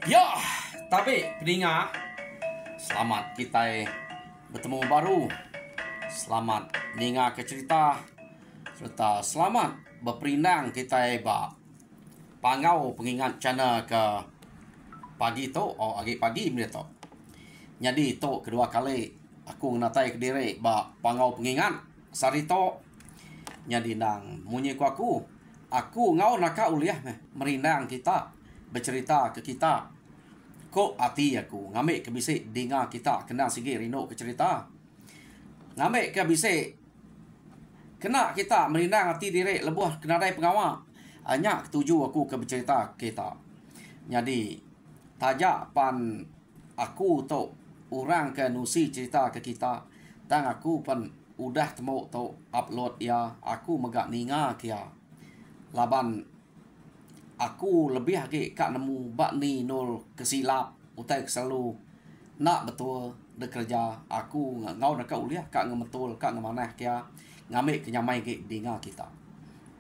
Ya, tapi pendengar, selamat kita bertemu baru. Selamat dengar ke cerita serta selamat berperindang kita pangau pengingat channel ke pagi tu, agak pagi bila tu. Jadi tu kedua kali aku natai ke diri pangau pengingat sari tu. Jadi nang munyi aku ngau nak uliah merindang kita, bercerita ke kita. Kok hati aku ngambil ke bisik dengar kita kena sigi rino ke cerita. Ngambil ke bisik kena kita merindang hati diri lebuh kena dai pengawal. Hanya ketuju aku ke bercerita kita. Jadi tajak pan aku tu orang ke nusi cerita ke kita. Dan aku pan udah temu tu upload ya. Aku megak ninga kia. Laban aku lebih lagi kak nemu bak ni nol kesilap utai selalu nak betul bekerja aku ngau nak kau lihat kak ngemetul kak ngemanah kia ngambil kenyamai ke dengar kita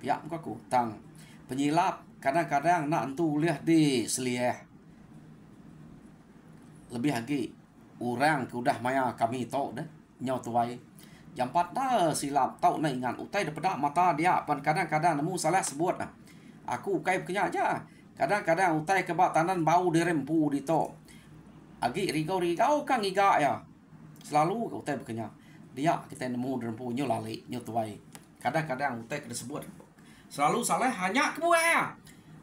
ya aku tang penyilap kadang-kadang nak entu lihat di seliah lebih lagi orang ke udah maya kami tau dah nyau tuai jam 4 dah silap tau nak ingat utai daripada mata dia pan kadang-kadang nemu salah sebut lah. Aku kai kenya aja. Kadang-kadang utai kebak tanan bau dirempu di to. Agi rigau-rigau kan iga ya. Selalu utai berkenya. Dia kita nemu dirempu nyo lali nyo tuai. Kadang-kadang utai kena sebut. Selalu salah hanya kebuah ya.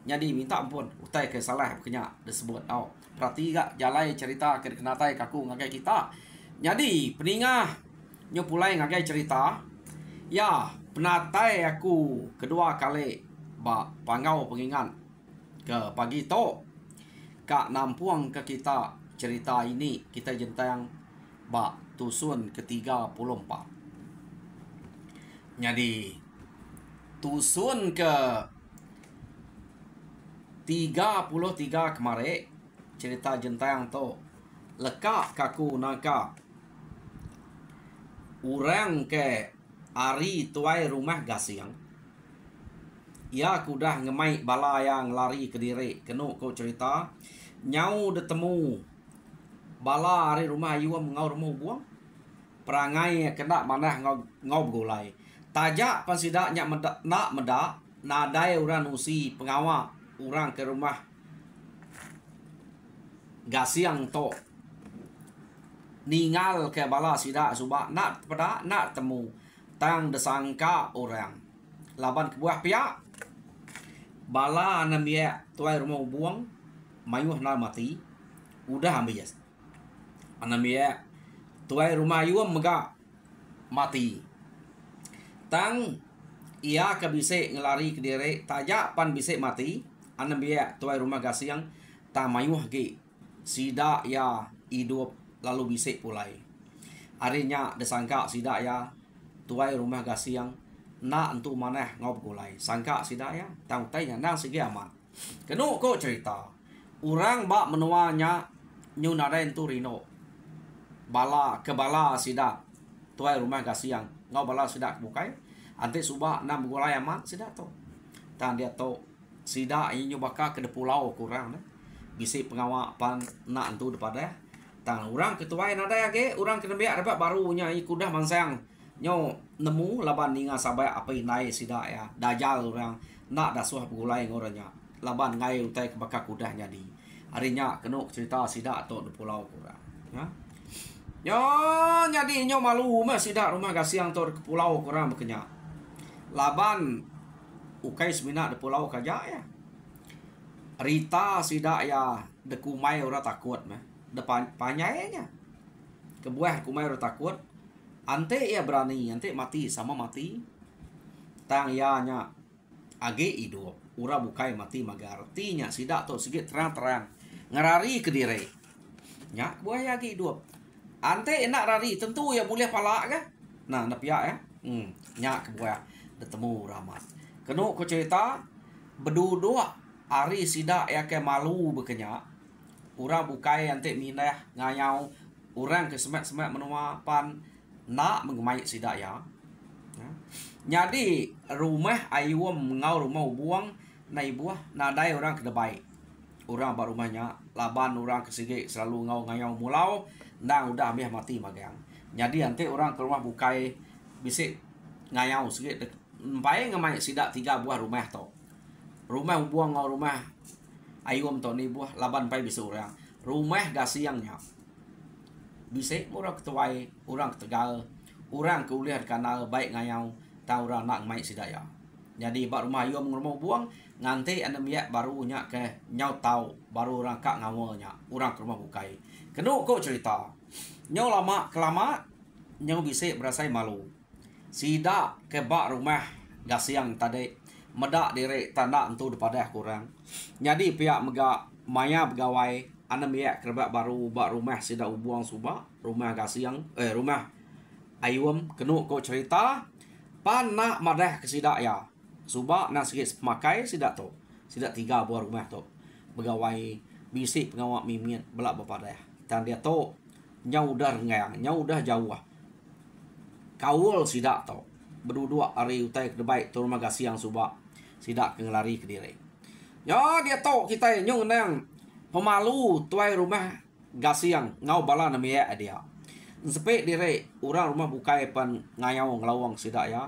Jadi minta ampun utai ke salah berkenya disebut tau. Perhati gak jalai cerita ke kenatai kaku ngagai kita. Jadi peningah nyo pulai ngagai cerita. Ya, penatai aku kedua kali pangau pengingat ke pagi tu kak nampuang ke kita cerita ini kita jentang tusun ke-34. Jadi tusun ke 33 kemarin cerita jentang tu lekak kaku nangka orang ke ari tuai rumah gasiang. Ya aku dah ngemai bala yang lari ke diri. Kena kau cerita. Nyau detemu bala hari rumah ayu ngau rumah buang. Perangai kena manah ngau begulai. Tajak pansidak nyak nak medak. Nadai orang usi pengawal. Orang ke rumah gasiang to. Ningal ke bala sidak subak. Nak pada nak temu. Tang desangka orang. Laban kebuah pihak. Bala namia tuai rumah buang mayuh na mati udah ambil jas anamia tuai rumah yu mega mati tang ia ke bisik ngelari ke diri tajak pan bisik mati anamia tuai rumah gasiang ta mayuh ge sida ya hidup lalu bisik pulai harinya desangka sida ya tuai rumah gasiang nak entu maneh ngau gulai sangka sida ya tang tanya nang segi aman kenu ko cerita orang bak menuanya nyu naren tu rino bala ke bala sida tuai rumah gasiang ngau bala sida bukai ante suba nam gulai aman sida to tang dia to sida inyu baka ke de pulau kurang bisi pengawal pan nak entu depada tang orang ketuai nada ya ge orang kena biak dapat barunya ikudah mansang nyo nemu laban ninga sabai apa inai sida ya dajal orang nak dasuh pegulai ngoranya laban ngai utai ke bakak kudah jadi harinya kena cerita sida to di pulau kurang ya nyo jadi nyo malu mah sida rumah gasiang to ke pulau kurang bekenya laban ukai semina di pulau kaja ya Rita sida ya de kumai ora takut mah depan panyainya kebuah kumai ora takut Ante ia berani, ante mati sama mati. Tang ia nya age hidup. Ura bukai mati magartinya sidak to sigit terang-terang. Ngerari ke diri. Nya buaya age hidup. Ante enak rari tentu ya boleh pala kan. Nah, napia ya. Nya ke buaya ketemu ramat. Kenu ko cerita berdua hari sidak ya ke malu bekenya. Ura bukai ante minah ngayau orang ke semak-semak menua pan nak mengemai sidak ya. Jadi rumah ayuam ngau rumah buang nai buah nadai orang ke debai. Orang ba rumahnya laban orang ke sige selalu ngau ngayau mulau nang udah ambil mati magang. Jadi ante orang ke rumah bukai bisik ngayau sige empai ngemai sidak 3 buah rumah to. Rumah buang ngau rumah ayuam to ni buah laban pai bisa orang. Rumah gasiangnya bisik orang ketuai orang ketegal orang keulihan kanal baik ngayau tahu orang nak mai sidaya. Jadi bak rumah ayuam rumah buang nganti anda miak baru nya ke nyau tahu baru orang kak ngawalnya orang ke rumah bukai. Kenu kok cerita nyau lama kelama nyau bisik berasa malu. Sida ke bak rumah gasiang tadi medak direk tanda entu daripada kurang. Jadi pihak mega maya pegawai anda miak kerbak baru bak rumah sida ubuang suba rumah gasiang rumah ayuam kenu kok cerita pan nak madah ke sidak ya. Suba nak sikit makai sidak tu. Sidak 3 buah rumah tu. Pegawai bisik pengawak mimin belak bapadah. Dan dia tu nyau dah rengang, nyau dah jauh. Kawul sidak tu. Berdua hari utai ke baik tu rumah gasiang suba. Sidak ke ngelari ke diri. Ya dia tu kita nyung nang pemalu tuai rumah gasiang ngau bala namanya dia. Sepek diri orang rumah bukai pan ngayau ngelawang sidak ya.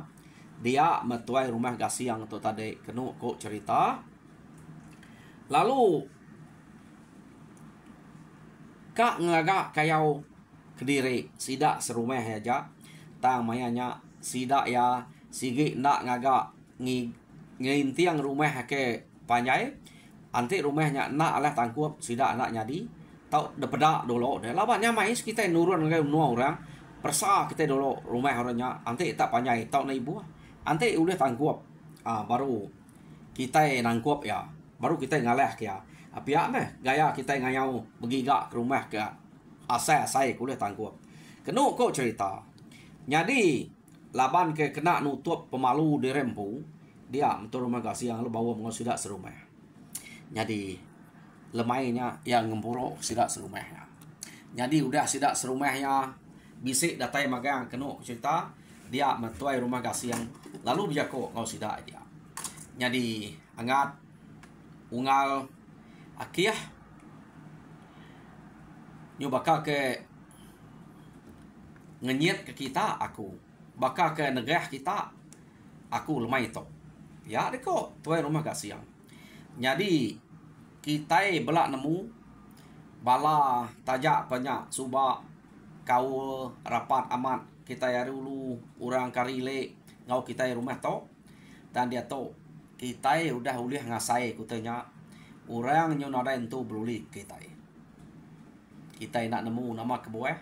Dia metuai rumah gasiang tu tadi kenu kok cerita. Lalu kak ngagak kayau kediri sidak serumah aja. Tang mayanya sidak ya sigi nak ngagak ngintiang rumah ke panjai. Anti rumahnya nak lah tangkup sidak nak nyadi. Tau depedak dulu deh labannya mais kita nurun dengan orang persa kita dulu rumah orangnya anti tak panjai tau na ibu anti udah tangkup baru kita nangkup ya baru kita ngaleh ya api meh gaya kita ngayau begigak ke rumah ke asai kuliah tangkup kenu kok cerita jadi laban ke kena nutup pemalu di rempu dia betul rumah kasih yang lu bawa mengosidak serumah jadi lemainya yang ngempuro sidak serumahnya. Jadi udah sidak serumahnya bisik datai magang kenu cerita dia metuai rumah gasiang lalu bijako ngau sidak dia. Jadi angat ungal akiah nyu bakal ke ngenyet ke kita aku bakal ke negah kita aku lemai to. Ya deko tuai rumah gasiang. Jadi kita belak nemu bala tajak banyak suba kau rapat amat kita ya dulu orang karile ngau kita rumah to dan dia to kita udah ulih ngasai kutanya orang nyu nada entu beruli kita nak nemu nama kebuah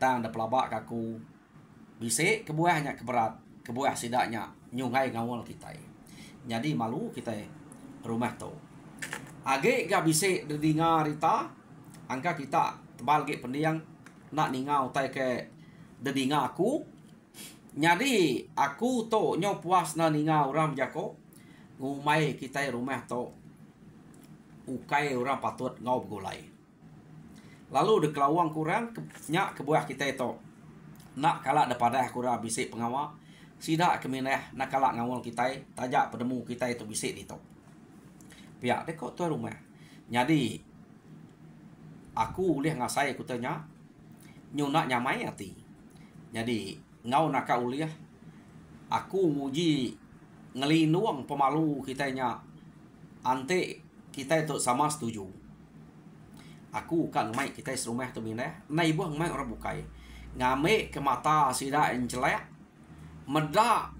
tang da pelabak kaku bisik kebuahnya keberat kebuah sidaknya nyungai ngawal kita jadi malu kita rumah to age ga bisik dengar rita angka kita tebal ge pendiang nak ningau tai ke dedinga aku jadi aku to nyo puas na ningau ram jako ngumai kita rumah to ukai orang patut ngau begulai lalu de kelawang kurang nya kebuah kita itu nak kala daripada kurang bisik pengawal sidak keminah nak kala ngawal kita tajak penemu kita itu bisik itu pihak dekok tuan rumah. Jadi aku boleh ngasai aku tanya nyu nak nyamai hati. Jadi ngau nak uliah aku muji ngelinuang pemalu kita nya ante kita itu sama setuju. Aku kan mai kita serumah tu minah nai buang mai orang bukai. Ngame ke mata sida encelek meda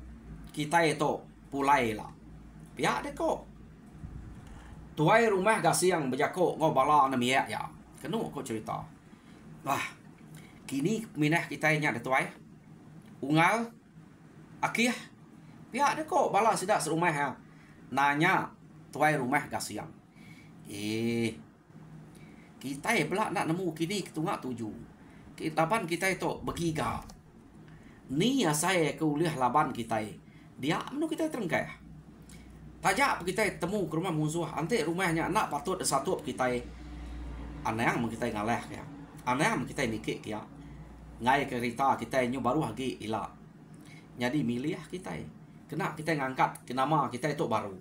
kita itu pulai lah. Pihak dekok tuai rumah gasiang bejako ngau bala na miak ya. Kenu kok cerita. Wah, kini minah kita nya de tuai Ungal akih pihak dia kok bala sidak serumah ha. Nanya tuai rumah kasiang. Kita pula nak nemu kini ketungak 7. Laban kita itu begiga. Ni saya kuliah laban kita. Dia menu kita terengkai. Tajak kita temu ke rumah musuh. Ante rumahnya nak patut satu kita. Aneh yang kita ngalah ya. Aneh yang kita nikik ya. Ngai kereta kita nyu baru lagi ila. Jadi milih kita. Kena kita ngangkat ke nama kita itu baru.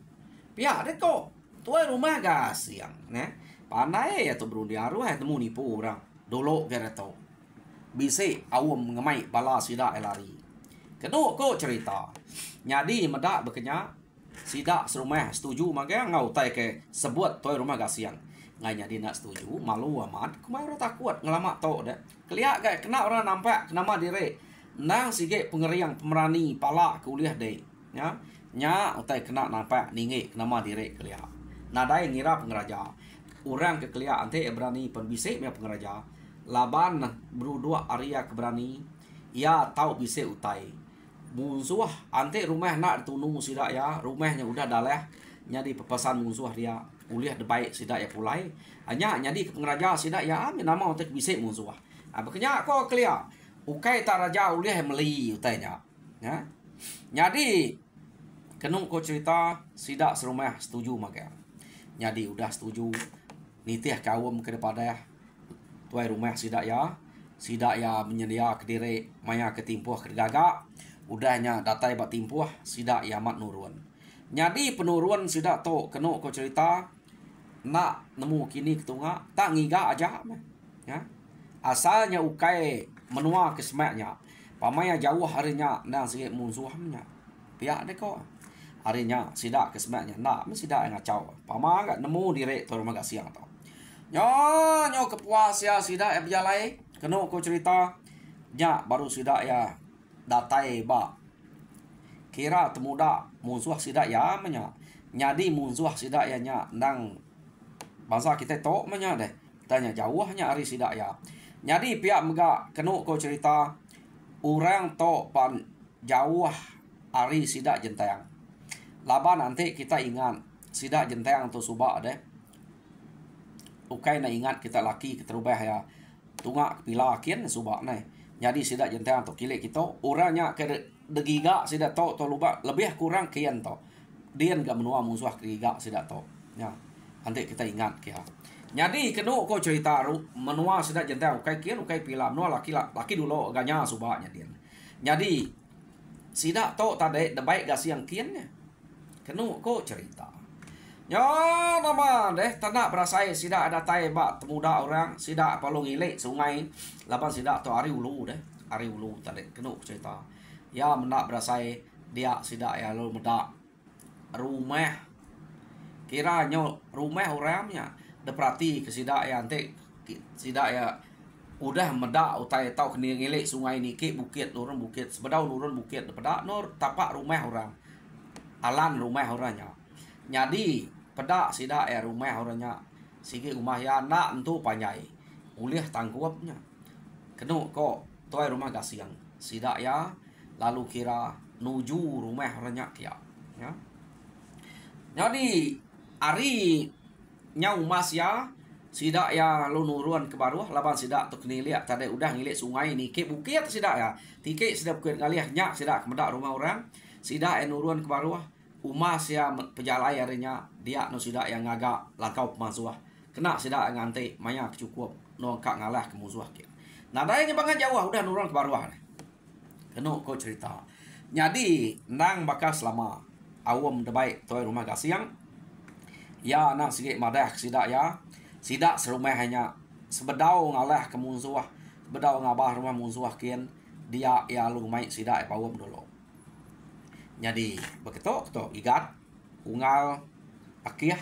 Pihak dia kok tuai rumah gas yang ne. Pandai ya tu berundi arwah temu nipu orang. Dulu kira tu. Bisa awam ngemai bala sidak lari. Kedua ko cerita. Jadi medak berkenya sidak serumah setuju maka ngau tai ke sebut tuai rumah gas yang. Ngai jadi nak setuju malu amat. Kumai orang takut ngelamak tok dah. Kelihat gak kena orang nampak nama diri. Nang sige pengeriang pemerani pala kuliah deh. Ya. Nya utai kena nampak ningi nama diri kelihat. Nadai ngira pengeraja. Orang ke kelihat ante berani penbisik me pengeraja. Laban berdua Arya keberani. Ya tahu bisik utai. Musuh ante rumah nak tunu sidak ya. Rumahnya udah dalah. Jadi pepesan musuh dia. Uliah debaik sidak ya pulai. Hanya jadi pengeraja sidak ya nama untuk bisik musuh. Bekenya kok kelihat. Ukai tak raja uliah meli utainya. Ya. Jadi kenung ko cerita sidak serumah setuju maka. Jadi udah setuju nitih kawum kepada tuai rumah sidak ya menyedia kediri maya ketimpuh kedagak. Udahnya datai bat timpuh sidak ya mat nurun. Jadi penurun sidak to kenung ko cerita nak nemu kini ketunga tak ngiga aja ya. Asalnya ukai menua kesemaknya. Pamaya jauh harinya nang sikit musuhnya. Pihak dia kok. Harinya sidak kesemaknya. Nak sidak yang ngacau. Pama gak nemu diri tu rumah gak siang tau. Nyo kepuas ya sidak yang berjalai. Kena ko cerita. Nya baru sidak ya datai ba. Kira temuda musuh sidak ya menya. Nyadi musuh sidak ya nya nang bangsa kita tok menya deh. Tanya jauhnya hari sidak ya. Jadi pihak mega kena ko cerita orang to pan jauh hari sidak jentayang. Laban nanti kita ingat sidak jentayang tu subak deh. Ukai na ingat kita laki kita rubah ya. Tungak pila kian subak nai. Jadi sidak jentayang tu kilik kita orangnya ke degiga sidak to luba lebih kurang kian to. Dia enggak menua musuh kegiga sidak to. Ya. Nanti kita ingat kia. Jadi kena ko cerita menua sidak jentayang ukai kian ukai pila menua laki dulu ganya subaknya dia. Jadi sidak to tadi debaik gas yang kiannya. Kena ko cerita. Ya nama deh tanah berasai sidak ada tai bak temuda orang sidak palung ilik sungai laban sidak to ari ulu deh. Ari ulu tadi kena cerita. Ya mendak berasai dia sidak ya lu medak rumah kiranya rumah orangnya deprati ke sidak ya nanti sidak ya udah medak utai tau kena ngilik sungai ni ke bukit nurun bukit sebedau nurun bukit pedak nur tapak rumah orang alan rumah orangnya jadi pedak sidak ya rumah orangnya sigi rumah ya nak entu panjai ulih tangkuapnya kena kok tuai rumah gasiang sidak ya lalu kira nuju rumah orangnya kia ya jadi ari nyau mas ya sidak ya lu nurun ke bawah laban sidak tu kena lihat tadi udah ngilik sungai ni ke bukit sidak ya tiket sidak bukit ngaliah nyak sidak kemedak rumah orang sidak yang nurun ke bawah umas ya pejalai harinya dia no sidak yang ngagak langkau pemasuah kena sidak yang nganti maya cukup no kak ngalah ke musuh ke nah dayanya banget jauh udah nurun ke bawah kena ko cerita jadi nang bakal selama awam debaik tuai rumah gasiang ya nak sikit madah sidak ya sidak serumah hanya sebedau ngalah ke musuh sebedau ngabah rumah musuh kian dia ya lu mai sidak pawam dulu jadi begitu to igat ungal akih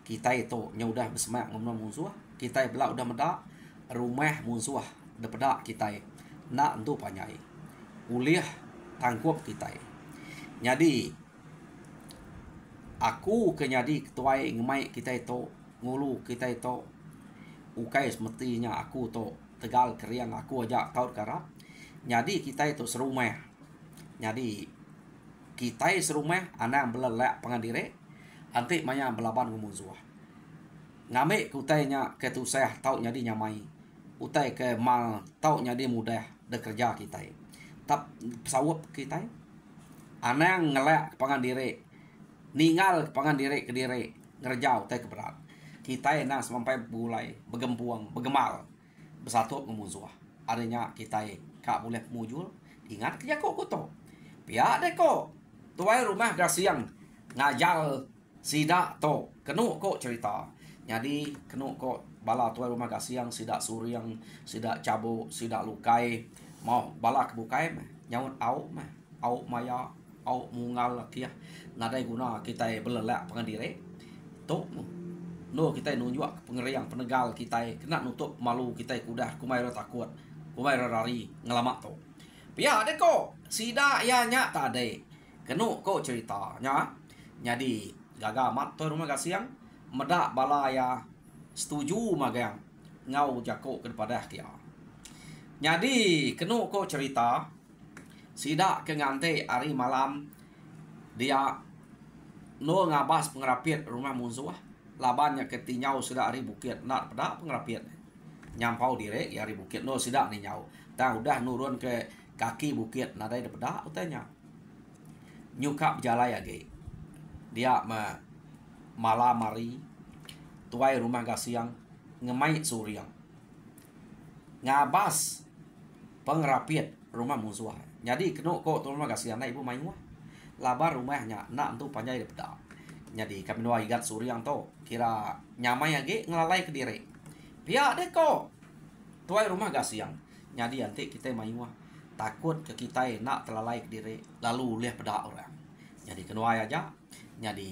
kita itu nya udah bersemak ngomong musuh kita belak udah medak rumah musuh depedak kita nak entu panjai uliah tangkup kita jadi aku kenyadi ketuai ngemai kita itu ngulu kita itu ukai semestinya aku to tegal keriang aku aja tahu karap Jadi kita itu serumah. Jadi kita serumah anak belelak pengandire antik maya belaban ngumuzuah. Ngame kutainya ke tusah tau jadi nyamai. Utai ke mal tau jadi mudah bekerja kita. Tap sawap kita. Anak ngelak pengandire. Ningal pengandire ke dire ngerjau utai keberat. Kita enak sampai bulai begempuang, begemal. Bersatu ngumuzuah. Adanya kita kak boleh mujul. Ingat kerja kok kuto. Pihak deh kok. Tuai rumah gasiang ngajal sidak to kenu kok cerita. Jadi kenu kok bala tuai rumah gasiang sidak suriang, sidak cabuk, sidak lukai. Mau bala kebukai mah nyaut au mah. Au maya, au mungal kia. Nadai guna kita belelak pengandire. To no kita nunjuk pengeriang penegal kita kena nutup malu kita kudah kumai takut. Kumai rari ngelamak to. Pihak deh kok sidak ya nyak tade. Kenu kok ceritanya. Jadi gagal mat tu rumah gasiang medak balaya setuju magang ngau jako kepada kia. Jadi kenu kok cerita sidak ke ngante hari malam dia no ngabas pengerapiat rumah musuh labannya ketinyau sudah hari bukit nak pada pengerapiat nyampau dire hari bukit no sidak ni nyau dah udah nurun ke kaki bukit nadai dapeda utanya nyukap jala ya ge dia malam mari tuai rumah gasiang ngemai suriang ngabas pengerapiat rumah musuh jadi kenu kok rumah gasiang na ibu mayu labar rumahnya nak tu panjai dapeda jadi kami nuai igat suriang to kira nyamai ya ge ngelalai ke diri pihak deh kok tuai rumah gasiang jadi nanti kita mayu takut ke kita nak terlalai ke diri lalu lihat pada orang jadi kenuai aja jadi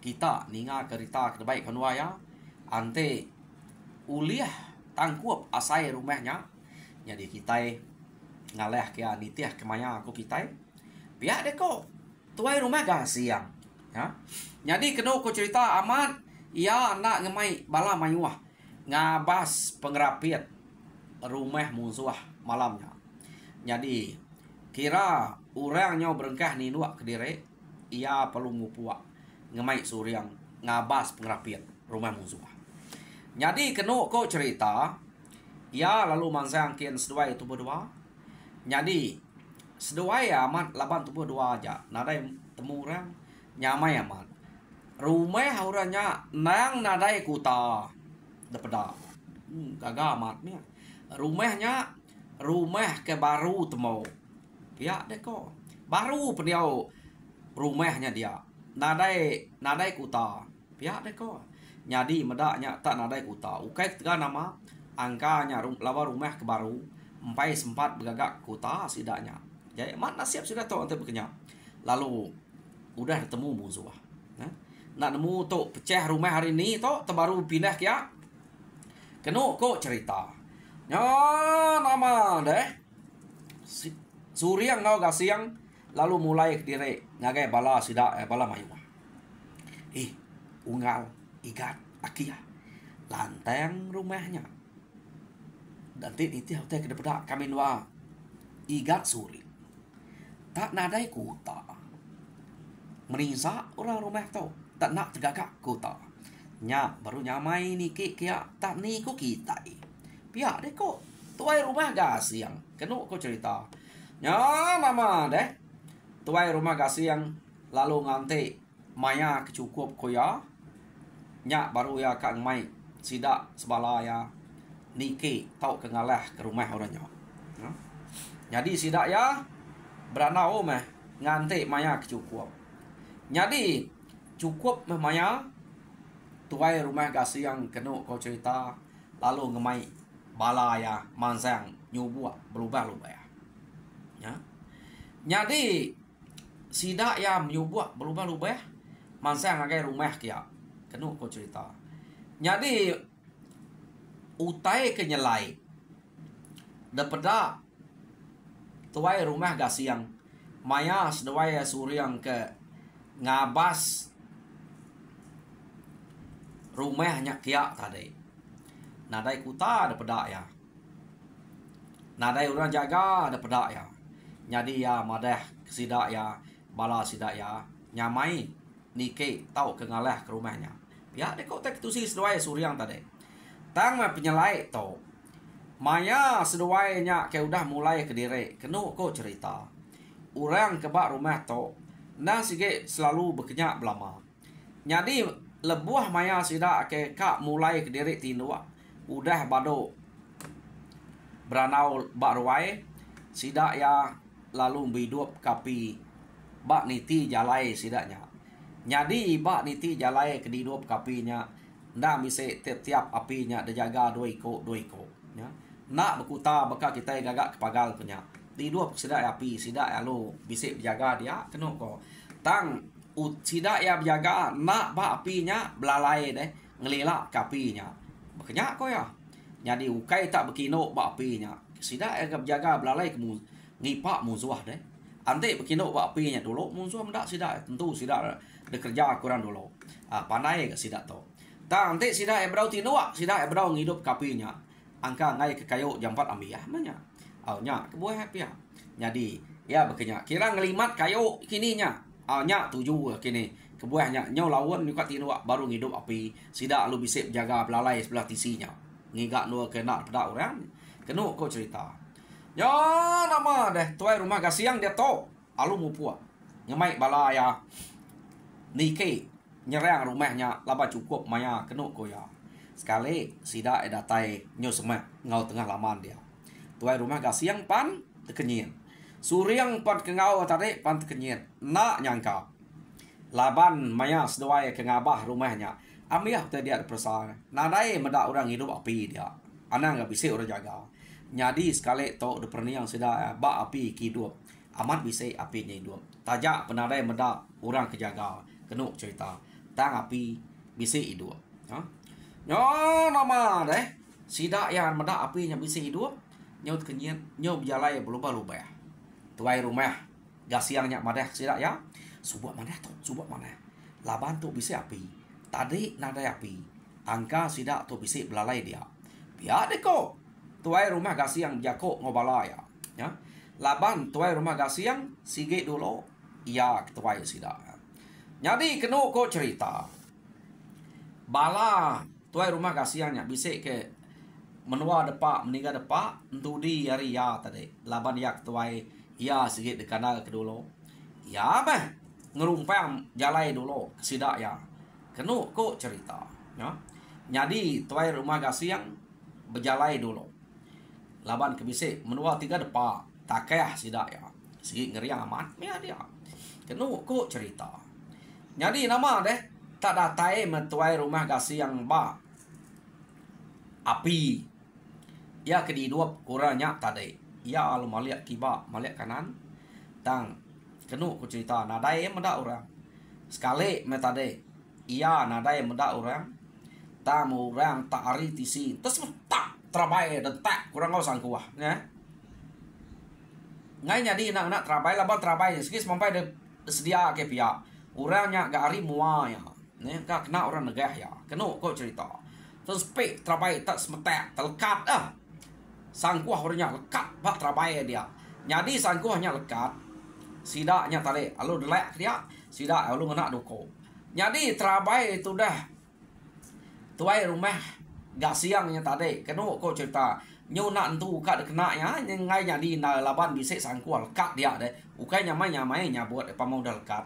kita ninga kerita kebaik kenuai ya ante uliah tangkup asai rumahnya jadi kita ngaleh ke nitiah kemanya aku kita pihak deh kok tuai rumah gasiang ya jadi kena aku cerita amat ia anak ngemai bala mayuah ngabas pengerapiat rumah musuh malamnya. Jadi kira orangnya berengkah ni nuak ke diri ia perlu ngupuak ngemai suriang ngabas pengerapian rumah musuh. Jadi kena kau cerita ia lalu mansang kian seduai tu berdua. Jadi seduai amat laban tu berdua aja nadai temu orang nyamai amat rumah orangnya nang nadai kuta dapeda gagal amatnya rumahnya rumah ke baru temu ya deh kok baru peniau rumahnya dia nadai kuta ya deh kok jadi medaknya tak nadai kuta ukai tiga nama angkanya laba rumah ke baru empai sempat bergagak kuta sidaknya jadi mana siap sudah tahu nanti berkenyang lalu udah ketemu musuh nak nemu tu pecah rumah hari ni tu terbaru pindah kia kenu kok cerita nya nama deh suriang ngau gasiang lalu mulai ke diri ngagai bala sidak bala mayu ungal igat akia lantang rumahnya dan itu hotel ke depan kami dua igat suri tak nadai kuta merisa orang rumah tu tak nak tegakak kuta nya baru nyamai ni kia tak ni ku kita pihak deh kok tuai rumah gasiang kenu kok cerita nya mama deh tuai rumah gasiang lalu ngante maya kecukup koya nya baru ya kang mai sidak sebala ya niki tau kengalah ke rumah orangnya jadi sidak ya beranau mah ngante maya kecukup jadi cukup maya tuai rumah gasiang kenu kau cerita lalu ngemai bala ya mansang nyubua berubah-ubah ya jadi sidak ya nyubua berubah-ubah mansang ngagai rumah kia kenu kau cerita jadi utai kenyelai dapeda tuai rumah gasiang maya sedawai suriang ke ngabas rumahnya kia tadi nadai kuta dapeda ya Nadai orang jaga ada pedak ya. Jadi ya madah sidak ya bala sidak ya nyamai nike tau ke ngalah ke rumahnya. Ya dek kau tek tu si seduai suriang tadi. Tang ma penyelai to. Maya seduainya ke udah mulai ke diri. Kenu kau cerita. Orang kebak rumah to. Nang sige selalu berkenyak belama. Jadi lebuah maya sidak ke kak mulai ke diri tinua. Udah bado beranau bak ruai sidak ya lalu bidup kapi bak niti jalai sidaknya. Jadi bak niti jalai ke didup kapinya ndak bisa tiap apinya dijaga 2 ikut ya. Nak berkuta baka kita gagak kepagal punya. Didup sidak api sidak ya lu bisa berjaga dia kena ko. Tang sidak ya berjaga nak bak apinya belalai deh ngelilak kapinya. Berkenyak ko ya. Jadi ukai tak berkino bak apinya. Sidak ya berjaga belalai kemu ngipak musuh deh. Ante berkino bak apinya dulu musuh mendak sidak tentu sidak bekerja kurang dulu. Pandai ke sidak to. Tang ante sidak ya berau tinua sidak ya berau ngidup kapinya. Angka ngai ke kayu jam 4 ambiah manya. Nya kebuah happy ya. Jadi ya berkenyak kira ngelimat kayu kininya. Nya 7 kini. Kebuahnya nyau lawan nyukat tinua baru ngidup api. Sidak lu bisa jaga belalai sebelah tisinya. Ngigak nu kena pedak orang. Kenu kau cerita. Ya nama deh tuai rumah gasiang dia to alu mupua nyamai bala ya nike nyerang rumahnya laba cukup maya kenu ko ya sekali sida edatai nyo semak ngau tengah laman dia tuai rumah gasiang pan tekenyin suriang pan kengau tadi pan tekenyin nak nyangka laban maya seduai kengabah rumahnya amiah tadi dia persoalan nadai medak orang hidup api dia anak nggak bisa orang jaga. Jadi sekali to de perniang sudah bak api kidup amat bisa api nya hidup tajak penadai medak orang kejaga kenu cerita tang api bisa hidup ha nyo nama deh sida yang medak api nya bisa hidup nyo kenyit nyo berjalai berubah-ubah tuai rumah gasiangnya madah sida ya subak madah to subak madah laban tu bisa api tadi nadai api angka sida tu bisa belalai dia biar deko tuai rumah gasiang jako ngobala ya. Laban tuai rumah gasiang sige dulu ya tuai sida. Jadi kenu ko cerita. Bala tuai rumah gasiangnya bisa ke menua depak meninggal depak entudi hari ya tadi. Laban yak tuai ya sige de kanal ke dulu. Ya meh ngerumpang jalai dulu sida ya. Kenu ko cerita ya. Jadi tuai rumah gasiang berjalai dulu. Laban kebisik menua 3 depa takeh sidak ya segi ngeriang amat ya dia kenu ko cerita jadi nama deh tak datai metuai rumah gasi yang ba api ya kedi dua kurangnya tadi ya alu maliak kiba maliak kanan tang kenu ko cerita nadai meda orang sekali metade iya nadai meda orang tamu orang tak ari tisi terus tak trabai detak kurang kau sangkuah ya ngai jadi nak trabai laban trabai sekis sampai de sedia ke pihak orangnya gak ari mua ya ne gak kena orang negah ya kenu kau cerita terus pe trabai tak semetek terlekat sangkuah orangnya lekat bak trabai dia jadi sangkuahnya lekat sidaknya tadi alu delek dia sidak alu ngena duko jadi trabai itu dah tuai rumah gak siangnya tadi kenu kau cerita nyu nak entu uka de kena ya ngai jadi na laban bisa sangkual lekat dia deh ukai nyamai nyabut apa mau dah lekat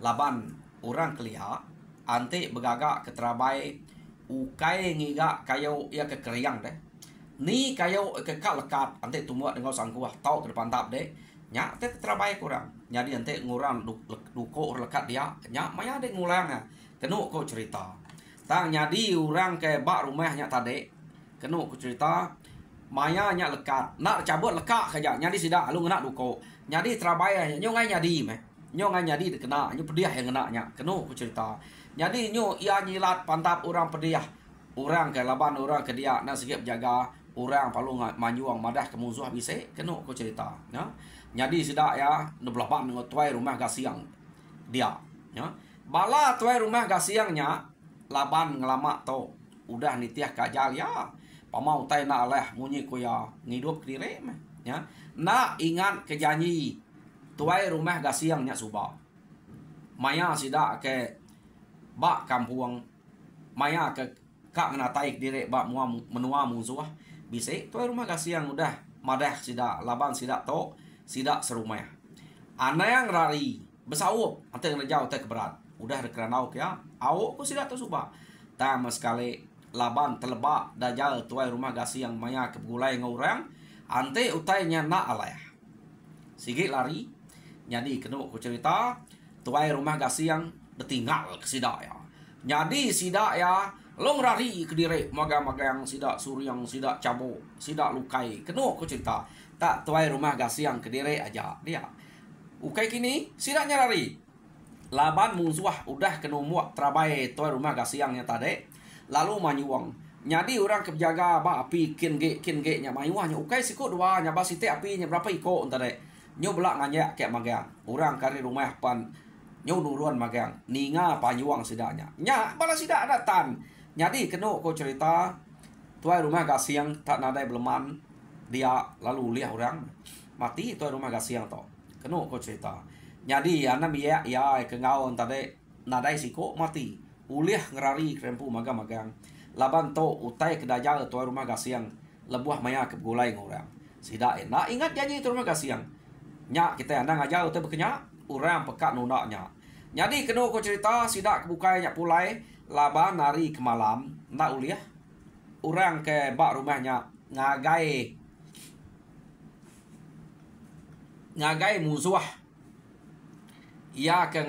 laban orang kelia ante begagak ke terabai ukai ngiga kayu ya ke keriang deh ni kayu ke kak lekat ante tumuak dengan sangkuah tau ke depan tap deh nyak te terabai kurang jadi ante ngurang duko lekat dia nyak maya de ngulang ya kenu kau cerita tang jadi orang ke bak rumahnya tadi kenu ku cerita maya nya lekat nak cabut lekat saja jadi sidak lu ngena duko jadi terabaya nyo ngai jadi meh nyo ngai jadi kena nyo pediah yang kena nya kenu ku cerita jadi nyo ia nyilat pantap orang pediah orang ke laban orang ke dia nak sikit jaga orang palu manjuang madah ke musuh bisa kenu ku cerita ya jadi sidak ya nebelah bang dengan tuai rumah gasiang dia ya bala tuai rumah gasiangnya laban ngelamak to udah nitiah kajal ya pamau tai nak leh munyi kuya ngidup kediri mah ya. Nak ingat ke janji tuai rumah gasiang nya suba. Maya sida ke bak kampung maya ke kak ngena tai kediri bak mua menua musuh bisa tuai rumah gasiang udah madah sida laban sida to sida serumah. Ana yang rari besawup ante ngejau te keberat udah rekranau ya awak ku sida to suba. Tama sekali laban telebak dajal tuai rumah gasiang maya ke gulai ngorang ante utainya nak alaya. Sigit lari jadi kena ku cerita tuai rumah gasiang detinggal ke sida ya. Jadi sida ya long rari ke diri magang-magang sida suryang sida cabo sida lukai kena ku cerita tak tuai rumah gasiang ke diri aja dia. Ukai kini sida nyarari laban musuh udah kena muak terabai tuai rumah gasiangnya tadi lalu manyuang. Jadi orang kejaga ba api kin ge nya mayuahnya ukai sikut dua nya ba site api nya berapa iko tadi. Nyo belak nganya kek magang. Orang kari rumah pan nyo nuruan magang. Ninga panyuang sidanya. Nya bala sida datang. Jadi kena ko cerita tuai rumah gasiang tak nadai beleman dia lalu lihat orang mati tuai rumah gasiang to. Kena ko cerita. Jadi ana biya ya kengaon tadi nadai siko mati. Uliah ngerari krempu magang-magang. Laban to utai kedajal tuai rumah gasiang lebuah maya ke gulai ngorang. Sida nak ingat janji tuai rumah gasiang. Nya kita andang aja utai bekenya orang pekat nunaknya. Jadi kena ko cerita sida kebukai nya pulai laban nari ke malam nak uliah orang ke bak rumahnya ngagai musuh. Ia ke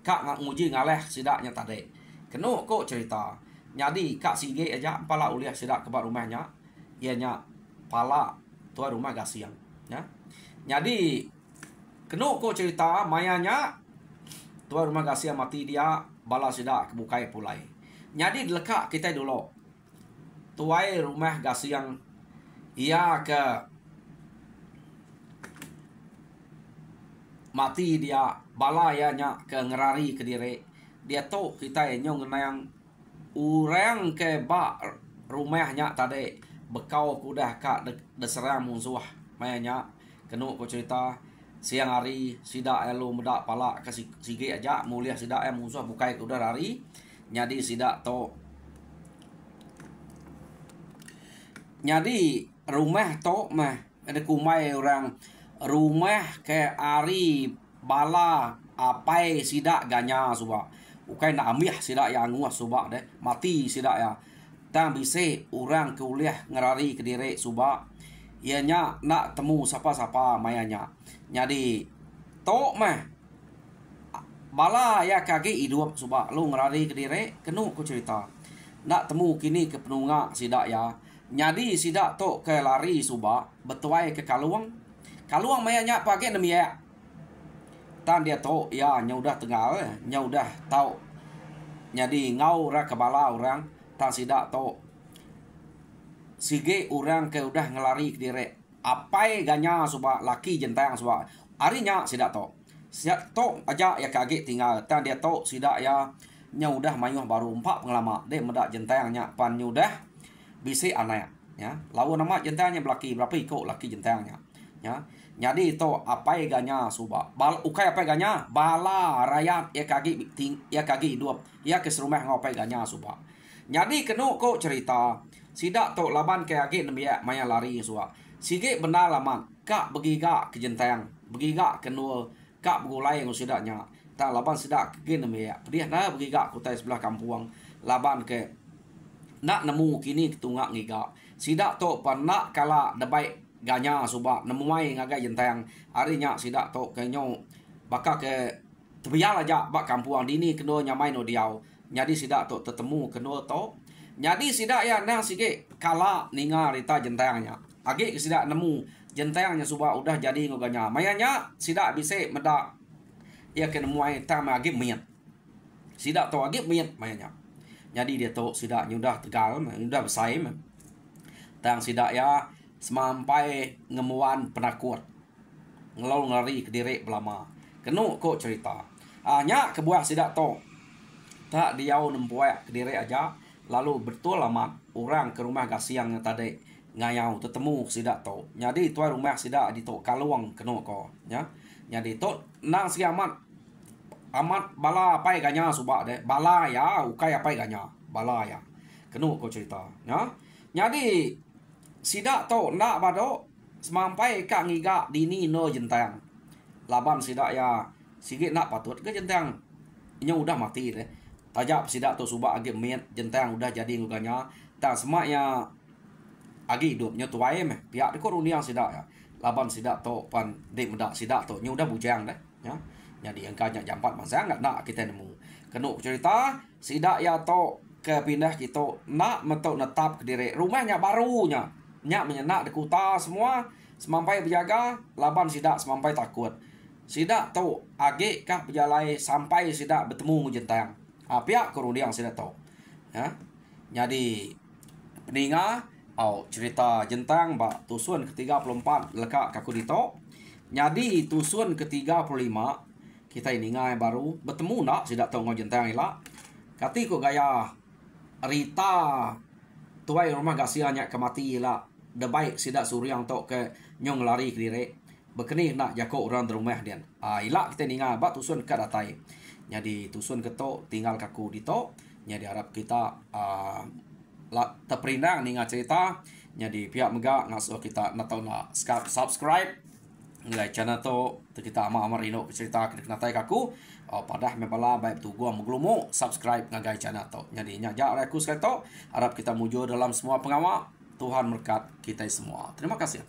kak nguji ngaleh sidaknya tadi. Kena ko cerita. Jadi kak sige aja pala uliah sidak ke bak rumahnya. Ianya pala tuai rumah gasiang ya. Jadi kena ko cerita mayanya tuai rumah gasiang mati dia bala sidak kebukai pulai. Jadi lekak kita dulu. Tuai rumah gasiang ia ke mati dia bala ya nya ke ngerari ke diri. Dia tu kita nyong ngenang urang ke bak rumahnya tadi bekau kudah kak deserang musuh mayanya. Kena ko cerita siang hari sida elu medak pala ke sige aja muliah sida musuh bukai kuda rari. Jadi sida to jadi rumah to mah ada kumai orang rumah ke ari bala apai sida ganya suba ukai nak amih sida yang nguas suba deh mati sida ya tang bise orang kuliah ngerari ke diri suba ianya nak temu siapa-siapa mayanya. Jadi to mah bala ya kaki hidup suba lu ngerari ke diri kenu ku cerita nak temu kini ke penunga sida ya. Jadi sida to ke lari suba betuai ke kaluang mayanya pagi nemia. Tan dia to ya nya udah tenggal nya udah tau. Jadi ngau ra kebala orang tan sida to sige orang ke udah ngelari ke diri apai ganya suba laki jentang suba arinya sida to aja ya kaget tinggal tan dia to sida ya nya udah mayuh baru 4 pengalaman de medak jentangnya pan udah bisi anak ya lawan nama jentangnya belaki berapa iko laki jentangnya ya. Jadi to apai ganya suba bal ukai apai ganya bala rakyat ya kaki hidup ya ke serumah ngopai ganya suba. Jadi kenu ko cerita sida to laban ke agi nemia maya lari suba sige benar laman kak begiga ke jentang begiga kenu kak begulai ngo sidanya ta laban sida ke nemia dia na begiga kutai sebelah kampung laban ke nak nemu kini ketungak ngiga sida to panak kala debai ganya suba nemu mai ngagai jentang arinya sida to kenyo bakal ke tebial aja bak kampung dini keno nyamai no diau. Jadi sida to tetemu keno to. Jadi sida ya nang sige kala ninga rita jentangnya. Agi sida nemu jentangnya suba udah jadi ngoganya. Mayanya sida bisa meda ya kena muai tama agi mian. Sida to agi mian mayanya. Jadi dia to sida udah tegal, udah besai. Tang sida ya semampai ngemuan penakut. Ngelau ngari ke diri belama. Kenu ko cerita. Nya kebuah sida to. Tak diau nempuak ke diri aja. lalu betul amat orang ke rumah gasiang yang tadi ngayau tetemu sidak to. Jadi tuai rumah sidak di to kaluang keno ko ya. Jadi to nang si amat bala pai ganya subak de. Bala ya ukai apai ganya. Bala ya. Keno ko cerita ya. Jadi sidak to nak bado semampai kak ngiga dini no jentang. Laban sidak ya sigit nak patut ke jentang. Nya udah mati deh. Tajak sidak to subak agi met jentang udah jadi nguganya. Tak semaknya agi hidupnya tuai meh. Pihak de koruniang sidak ya. Laban sidak to pan de medak sidak to nya udah bujang deh ya. Jadi angkanya jam 4 masa enggak nak kita nemu. Keno cerita sidak ya to ke pindah kita nak mentok netap ke diri rumahnya barunya nyak menyenak di kota semua semampai berjaga laban sidak semampai takut sidak tahu age kah berjalai sampai sidak bertemu jentang pihak kerudiang sidak tahu ya. Jadi peninga cerita jentang bak tusun ke-34 lekak kaku dito. Jadi tusun ke-35 kita ini ngai baru bertemu nak sidak tahu jentang ila kati ko gaya Rita tuai rumah gasianya kemati lah. De baik sidak suryang tok ke nyong lari ke diri. Bekeni nak jako orang di rumah dia. Ilak kita ninga bat tusun ke datai. Jadi tusun ke tok tinggal kaku di tok. Jadi harap kita terperindang ninga cerita. Jadi pihak mega ngasuh kita nak tahu nak subscribe nilai channel to kita amar ino cerita kena tai kaku padah mepala baik tu gua menglumu subscribe ngagai channel to. Jadi nyajak aku sekali to harap kita mujur dalam semua pengawal Tuhan berkat kita semua. Terima kasih.